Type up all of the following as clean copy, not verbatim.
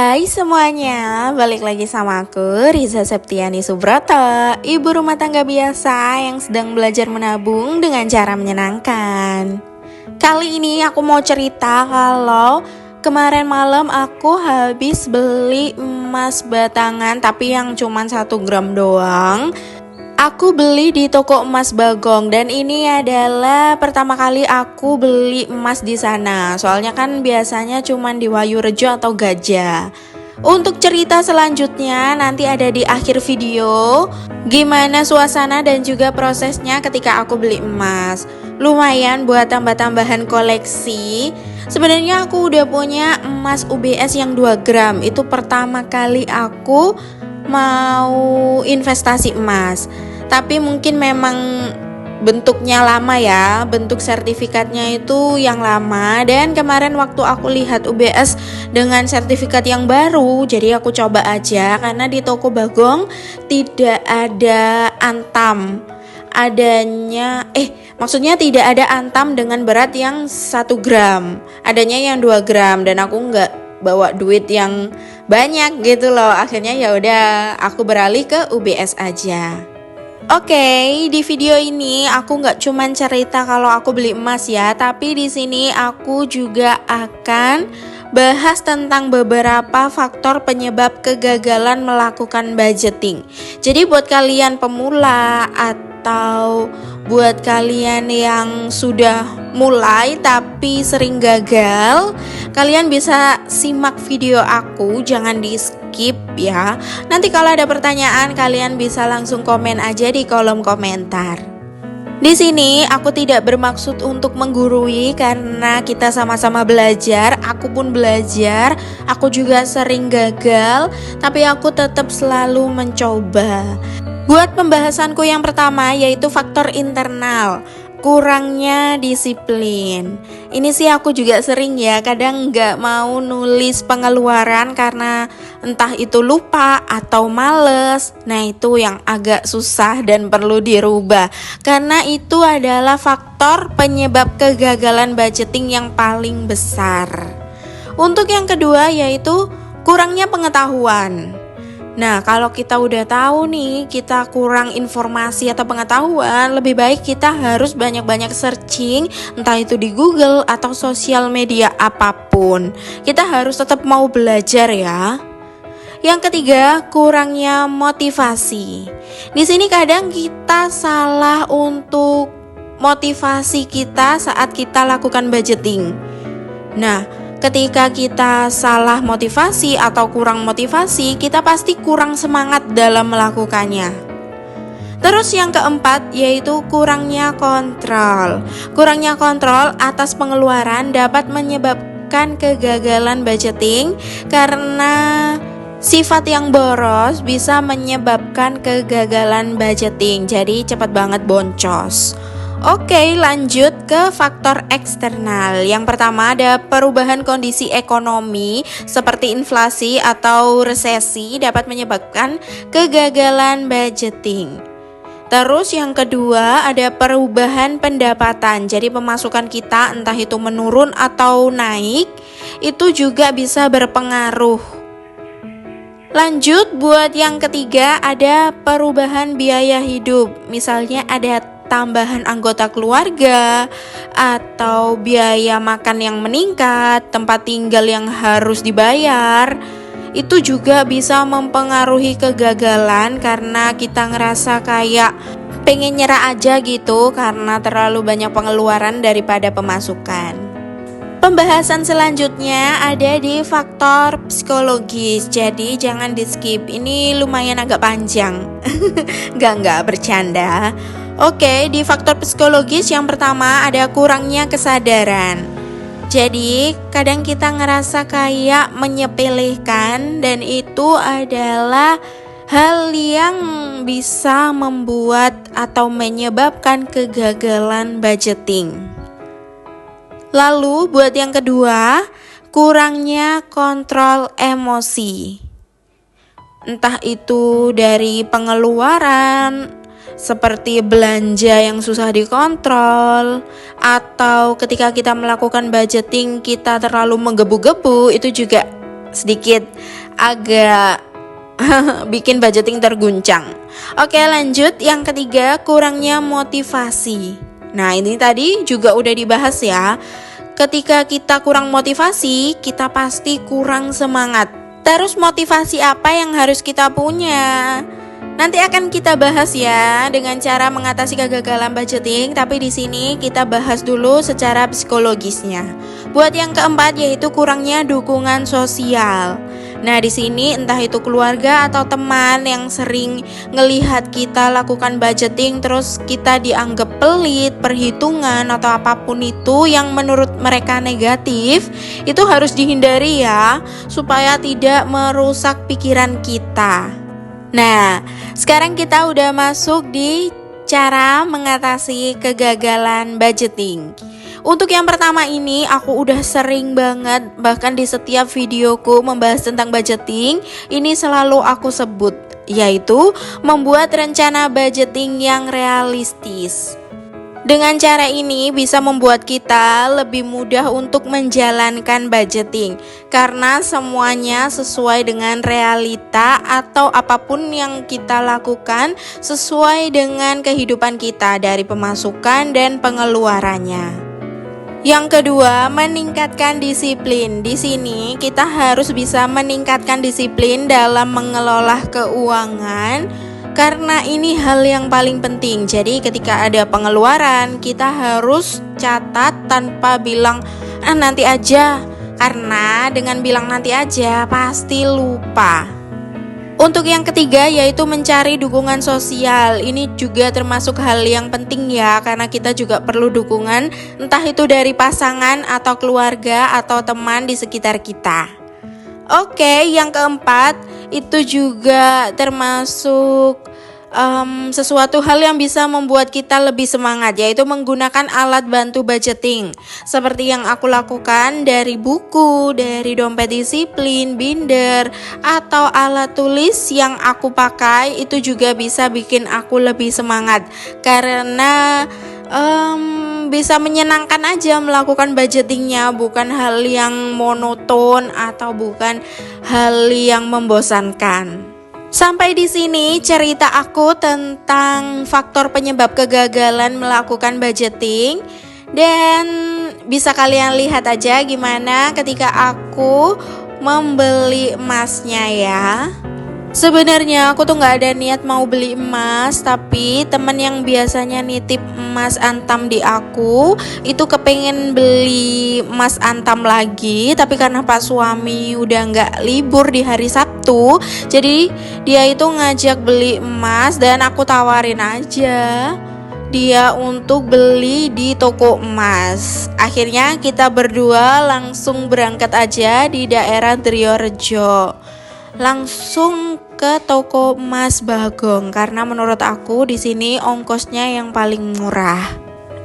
Hai semuanya, balik lagi sama aku Riza Septiani Subroto, ibu rumah tangga biasa yang sedang belajar menabung dengan cara menyenangkan. Kali ini aku mau cerita kalau kemarin malam aku habis beli emas batangan tapi yang cuma 1 gram doang. Aku beli di toko emas Bagong dan ini adalah pertama kali aku beli emas di sana. Soalnya kan biasanya cuma di Wayurejo atau Gajah. Untuk cerita selanjutnya nanti ada di akhir video. Gimana suasana dan juga prosesnya ketika aku beli emas. Lumayan buat tambah-tambahan koleksi. Sebenarnya aku udah punya emas UBS yang 2 gram. Itu pertama kali aku mau investasi emas. Tapi mungkin memang bentuknya lama ya, bentuk sertifikatnya itu yang lama. Dan kemarin waktu aku lihat UBS dengan sertifikat yang baru, jadi aku coba aja. Karena di toko Bagong tidak ada antam. Maksudnya tidak ada antam dengan berat yang 1 gram. Adanya yang 2 gram dan aku nggak bawa duit yang banyak gitu loh. Akhirnya ya udah aku beralih ke UBS aja. Oke, di video ini aku nggak cuman cerita kalau aku beli emas ya, tapi di sini aku juga akan bahas tentang beberapa faktor penyebab kegagalan melakukan budgeting. Jadi buat kalian pemula atau buat kalian yang sudah mulai tapi sering gagal, kalian bisa simak video aku, jangan di skip ya. Nanti kalau ada pertanyaan kalian bisa langsung komen aja di kolom komentar. Di sini aku tidak bermaksud untuk menggurui karena kita sama-sama belajar. Aku pun belajar, aku juga sering gagal, tapi aku tetap selalu mencoba. Buat pembahasanku yang pertama yaitu faktor internal, kurangnya disiplin. Ini sih aku juga sering ya, kadang nggak mau nulis pengeluaran karena entah itu lupa atau males. Nah itu yang agak susah dan perlu dirubah, karena itu adalah faktor penyebab kegagalan budgeting yang paling besar. Untuk yang kedua yaitu kurangnya pengetahuan. Nah, kalau kita udah tahu nih, kita kurang informasi atau pengetahuan, lebih baik kita harus banyak-banyak searching, entah itu di Google atau sosial media apapun. Kita harus tetap mau belajar ya. Yang ketiga, kurangnya motivasi. Di sini kadang kita salah untuk motivasi kita saat kita lakukan budgeting. Nah, ketika kita salah motivasi atau kurang motivasi, kita pasti kurang semangat dalam melakukannya. Terus yang keempat yaitu kurangnya kontrol. Kurangnya kontrol atas pengeluaran dapat menyebabkan kegagalan budgeting karena sifat yang boros bisa menyebabkan kegagalan budgeting. Jadi cepat banget boncos. Oke, lanjut ke faktor eksternal. Yang pertama ada perubahan kondisi ekonomi seperti inflasi atau resesi dapat menyebabkan kegagalan budgeting. Terus yang kedua ada perubahan pendapatan. Jadi pemasukan kita entah itu menurun atau naik, itu juga bisa berpengaruh. Lanjut buat yang ketiga ada perubahan biaya hidup. Misalnya ada tambahan anggota keluarga atau biaya makan yang meningkat, tempat tinggal yang harus dibayar. Itu juga bisa mempengaruhi kegagalan karena kita ngerasa kayak pengen nyerah aja gitu karena terlalu banyak pengeluaran daripada pemasukan. Pembahasan selanjutnya ada di faktor psikologis. Jadi jangan di skip, ini lumayan agak panjang. Enggak bercanda. Oke, di faktor psikologis yang pertama ada kurangnya kesadaran. Jadi kadang kita ngerasa kayak menyepelekan dan itu adalah hal yang bisa membuat atau menyebabkan kegagalan budgeting. Lalu buat yang kedua, kurangnya kontrol emosi. Entah itu dari pengeluaran, seperti belanja yang susah dikontrol, atau ketika kita melakukan budgeting kita terlalu menggebu-gebu, itu juga sedikit agak bikin budgeting terguncang. Oke, lanjut. Yang ketiga, kurangnya motivasi. Nah, ini tadi juga udah dibahas ya. Ketika kita kurang motivasi, kita pasti kurang semangat. Terus motivasi apa yang harus kita punya? Nanti akan kita bahas ya dengan cara mengatasi kegagalan budgeting, tapi di sini kita bahas dulu secara psikologisnya. Buat yang keempat yaitu kurangnya dukungan sosial. Nah, di sini entah itu keluarga atau teman yang sering ngelihat kita lakukan budgeting terus kita dianggap pelit, perhitungan atau apapun itu yang menurut mereka negatif, itu harus dihindari ya, supaya tidak merusak pikiran kita. Nah, sekarang kita udah masuk di cara mengatasi kegagalan budgeting. Untuk yang pertama ini aku udah sering banget, bahkan di setiap videoku membahas tentang budgeting, ini selalu aku sebut, yaitu membuat rencana budgeting yang realistis. Dengan cara ini bisa membuat kita lebih mudah untuk menjalankan budgeting karena semuanya sesuai dengan realita atau apapun yang kita lakukan sesuai dengan kehidupan kita dari pemasukan dan pengeluarannya. Yang kedua, meningkatkan disiplin. Di sini kita harus bisa meningkatkan disiplin dalam mengelola keuangan karena ini hal yang paling penting. Jadi ketika ada pengeluaran, kita harus catat tanpa bilang nanti aja. Karena dengan bilang nanti aja pasti lupa. Untuk yang ketiga yaitu mencari dukungan sosial. Ini juga termasuk hal yang penting ya, karena kita juga perlu dukungan entah itu dari pasangan atau keluarga atau teman di sekitar kita. Oke, yang keempat itu juga termasuk sesuatu hal yang bisa membuat kita lebih semangat, yaitu menggunakan alat bantu budgeting seperti yang aku lakukan dari buku, dari dompet disiplin, binder, atau alat tulis yang aku pakai. Itu juga bisa bikin aku lebih semangat karena bisa menyenangkan aja melakukan budgetingnya, bukan hal yang monoton atau bukan hal yang membosankan. Sampai di sini cerita aku tentang faktor penyebab kegagalan melakukan budgeting. Dan bisa kalian lihat aja gimana ketika aku membeli emasnya ya. Sebenarnya aku tuh gak ada niat mau beli emas, tapi temen yang biasanya nitip emas Antam di aku itu kepengen beli emas Antam lagi. Tapi karena pak suami udah gak libur di hari Sabtu, jadi dia itu ngajak beli emas dan aku tawarin aja dia untuk beli di toko emas. Akhirnya kita berdua langsung berangkat aja di daerah Triorejo, langsung ke toko emas Bagong karena menurut aku di sini ongkosnya yang paling murah.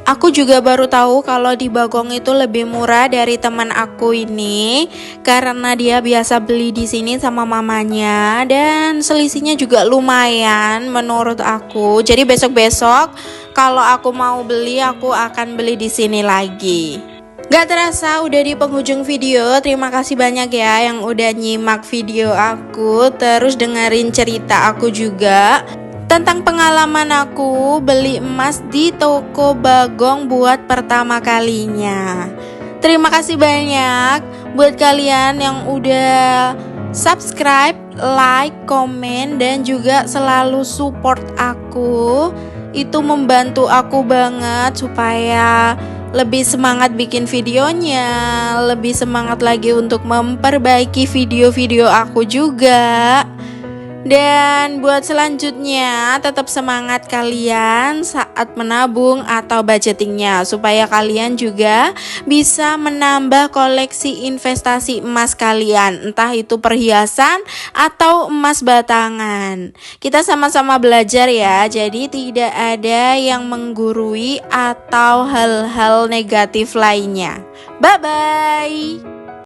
Aku juga baru tahu kalau di Bagong itu lebih murah dari teman aku ini karena dia biasa beli di sini sama mamanya dan selisihnya juga lumayan menurut aku. Jadi besok-besok kalau aku mau beli aku akan beli di sini lagi. Gak terasa udah di penghujung video. Terima kasih banyak ya yang udah nyimak video aku, terus dengerin cerita aku juga tentang pengalaman aku beli emas di toko Bagong buat pertama kalinya. Terima kasih banyak buat kalian yang udah subscribe, like, komen, dan juga selalu support aku. Itu membantu aku banget supaya lebih semangat bikin videonya, lebih semangat lagi untuk memperbaiki video-video aku juga. Dan buat selanjutnya tetap semangat kalian saat menabung atau budgetingnya, supaya kalian juga bisa menambah koleksi investasi emas kalian, entah itu perhiasan atau emas batangan. Kita sama-sama belajar ya, jadi tidak ada yang menggurui atau hal-hal negatif lainnya. Bye-bye.